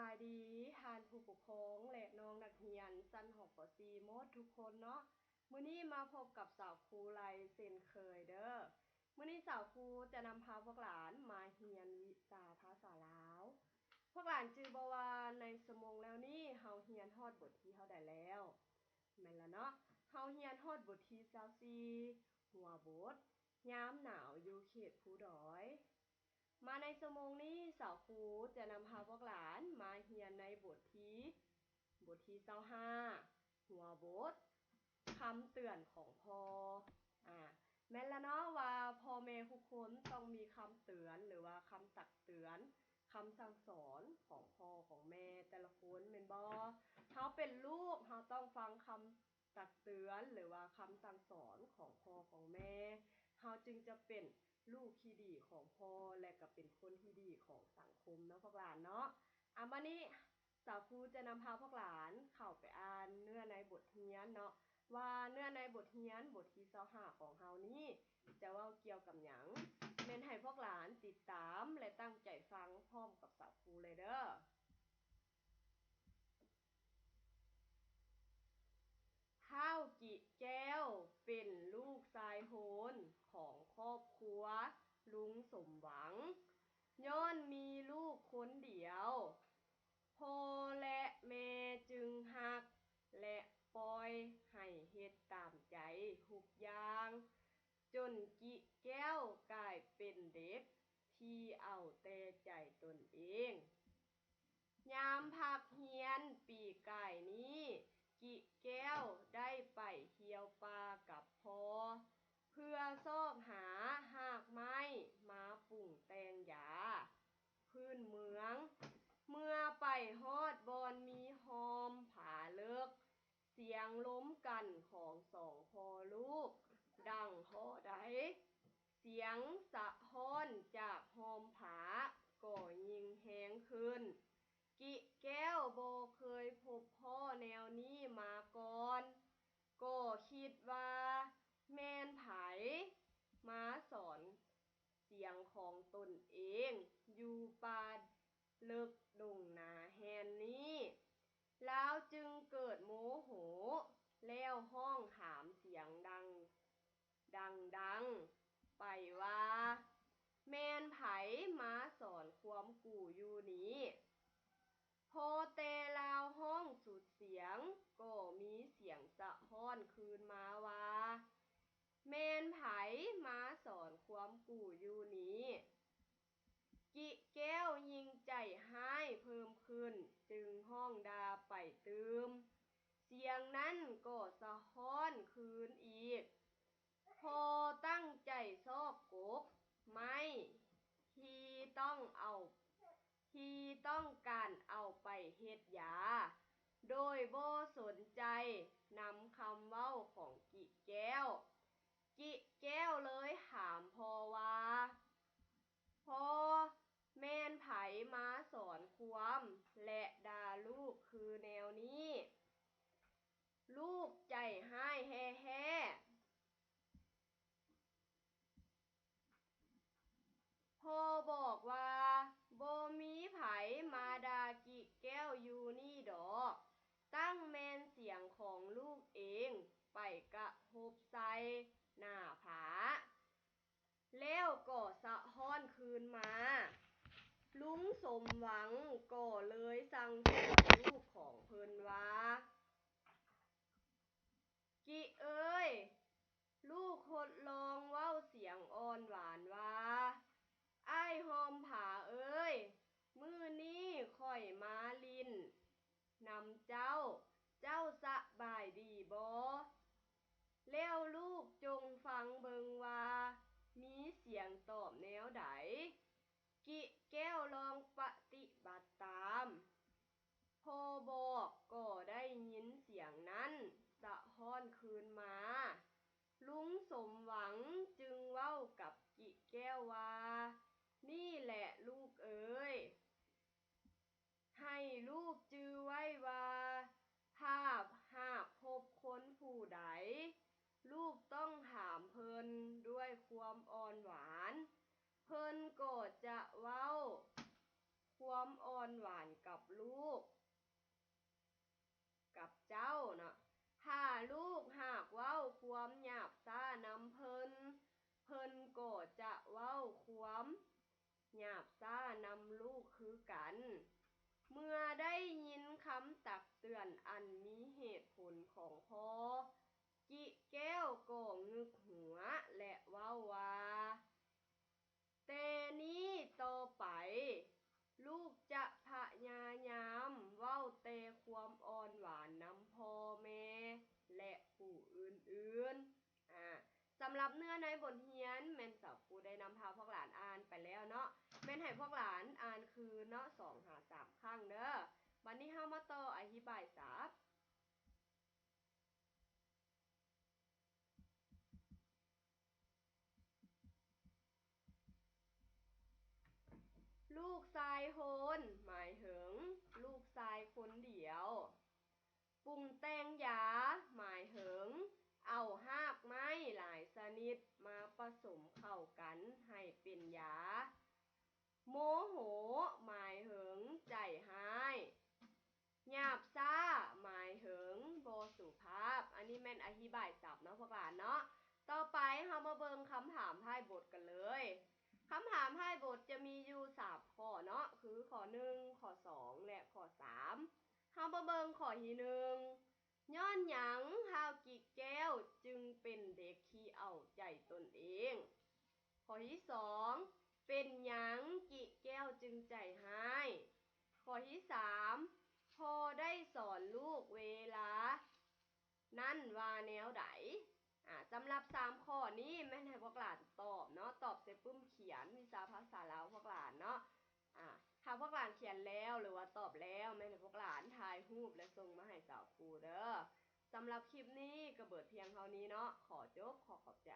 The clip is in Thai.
ายดีทานผู้ปกครองและน้องนักเรียนชั้นหกป .4 หมดทุกคนเนาะมื้อนี้มาพบกับสาวครูไลเช่นเคยเด้อมื้อนี้สาวครูจะนำพาพวกหลานมาเรียนวิชาภาษาลาวพวกหลานจือบ่ว่าในชั่วโมงแล้วนี้เฮาเรียนฮอดบทที่เฮาได้แล้วแม่นละเนาะเฮาเรียนฮอดบทที่24หัวบทยามหนาวอยู่เขตภูดอยมาในชั่วโมงนี้สาวครูจะนำพาพวกหลานมาเรียนในบทที่25หัวบทคำเตือนของพ่อแม่นละเนาะว่าพ่อแม่ทุกคนต้องมีคำเตือนหรือว่าคำตักเตือนคำสั่งสอนของพ่อของแม่แต่ละคนแม่นบ่เฮาเป็นลูกเฮาต้องฟังคำตักเตือนหรือว่าคำสั่งสอนของพ่อของแม่เฮาจึงจะเป็นลูกที่ดีของพ่อและก็เป็นคนที่ดีของสังคมเนาะพวกหลานเนาะบัดนี้สาวครูจะนำพาพวกหลานเข้าไปอ่านเนื้อในบทเรียนเนาะว่าเนื้อในบทเรียนบทที่25ของเฮานี้จะเว้าเกี่ยวกับหยังแม่นให้พวกหลานติดตามและตั้งใจฟังพร้อมกับสาวครูเลยเด้อข้าวกิแก้วเป็นลูกชายโหนของครอบครัวลุงสมหวังย้อนมีลูกคนเดียวพ่อและแม่จึงฮักและปล่อยให้เฮ็ดตามใจทุกอย่างจนกิแก้วกลายเป็นเด็กที่เอาแต่ใจตนเองยามพักเรียนปีกายนี้กิแก้วได้ไปเที่ยวป่ากับพ่อเพื่อซอกหาหากไม้มาปรุงแต่งยาพื้นเมืองเมื่อไปฮอดบอนมีหอมผาเลิกเสียงล้มกันของสองพ่อลูกดังเทาะใดเสียงสะท้อนจากหอมผาก็ยิ่งแหงขึ้นกิแก้วบ่เคยพบพ่อแนวนี้มาก่อนก็คิดว่าแม่นไผมาสอนเสียงของตนเองอยู่ป่าลึกดงนาแห่งนี้แล้วจึงเกิดโมโหแล้วห้องถามเสียงดังไปว่าแม่นไผมาสอนความกู่อยู่นี้พอแต่ลาวห้องสุดเสียงก็มีเสียงสะท้อนคืนมาว่าแม่นไผมาสอนความกู่อยู่นี้กิแก้วยิ่งใจห้ายเพิ่มขึ้นจึงห้องดาไปตืมเสียงนั้นก็สะท้อนคืนอีกพอตั้งใจซอกกบไม่ที่ต้องการเอาไปเฮ็ดยาโดยบ่สนใจนำคำเว้าของกิแก้วเลยถามพ่อว่าพ่อแม่นไผมาสอนความและด่าลูกคือแนวนี้ลูกใจห้ายแฮ่พ่อบอกว่าบ่มีไผมาด่ากิแก้วอยู่นี่ดอกตั้งแม่นเสียงของลูกเองไปกระทบใส่หน้าผาแล้วก็สะท้อนคืนมาลุงสมหวังก็เลยสั่งสอนลูกของเพิ่นว่ากิเอ้ยลูกทดลองเว้าเสียงอ่อนหวานว่าอ้ายหอมผาเอ้ยมื้อนี้ข้อยมาลิ้นนำเจ้าสบายดีบ่แล้วลูกจงฟังเบิ่งว่ามีเสียงตอบแนวใดกิแก้วลองปฏิบัติตามพ่อบอกก็ได้ยินเสียงนั้นสะท้อนคืนมาลุงสมหวังจึงเว้ากับกิแก้วว่านี่แหละลูกเอ๋ยให้ลูกจื้อไว้ว่าถ้าหากพบคนผู้ใดลูกต้องถามเพิ่นด้วยความอ่อนหวานเพิ่นก็จะเว้าความอ่อน อนหวานกับลูกกับเจ้าเนาะถ้าลูกหากเว้าความหยาบซ่านำเพิ่นก็จะเว้าความหยาบซ่านำลูกคือกัน เมื่อได้ยินคำตักเตือนอันมีเหตุผลของพ่อจิแก้วก็งึกหัวและเว้าว่าแต่นี้ต่อไปลูกจะพยายามเว้าแต่ความอ่อนหวานนำพ่อแม่และผู้อื่นๆสำหรับเนื้อในบทเรียนแม่นสาวครูได้นำพาพวกหลานอ่านไปแล้วเนาะแม่นให้พวกหลานอ่านคือเนาะ2-3 ครั้งเด้อวันนี้เฮามาต่ออธิบายศัพท์ลูกทรายโหนหมายถึงลูกทรายคนเดียวปรุงแต่งยาหมายถึงเอาหากไม้หลายชนิดมาผสมเข้ากันให้เป็นยาโมโหหมายถึงใจร้ายหยาบซ่าหมายถึงบ่สุภาพอันนี้แม่นอธิบายศัพท์เนาะพวกหลานเนาะต่อไปเรามาเบิ่งคำถามท้ายบทกันเลยคำถามท้ายบทจะมีอยู่3ข้อเนาะคือข้อ1ข้อ2และข้อ3เรามาเบิ่งข้อที่1ย้อนหยังฮาวกิแก้วจึงเป็นเด็กขี้เอาใจตนเองข้อที่2เป็นหยังกิแก้วจึงใจร้ายข้อที่3พอได้สอนลูกเวลานั่นว่าแนวใดสำหรับ3ข้อนี้แม่นให้พวกหลานตอบเนาะตอบเสร็จปุ้มเขียนวิชาภาษาลาวพวกหลานเนาะถ้าพวกหลานเขียนแล้วหรือว่าตอบแล้วแม่นให้พวกหลานถ่ายรูปและส่งมาให้สาวครูเด้อสำหรับคลิปนี้ก็เบิดเพียงเท่านี้เนาะขอจบขอขอบใจ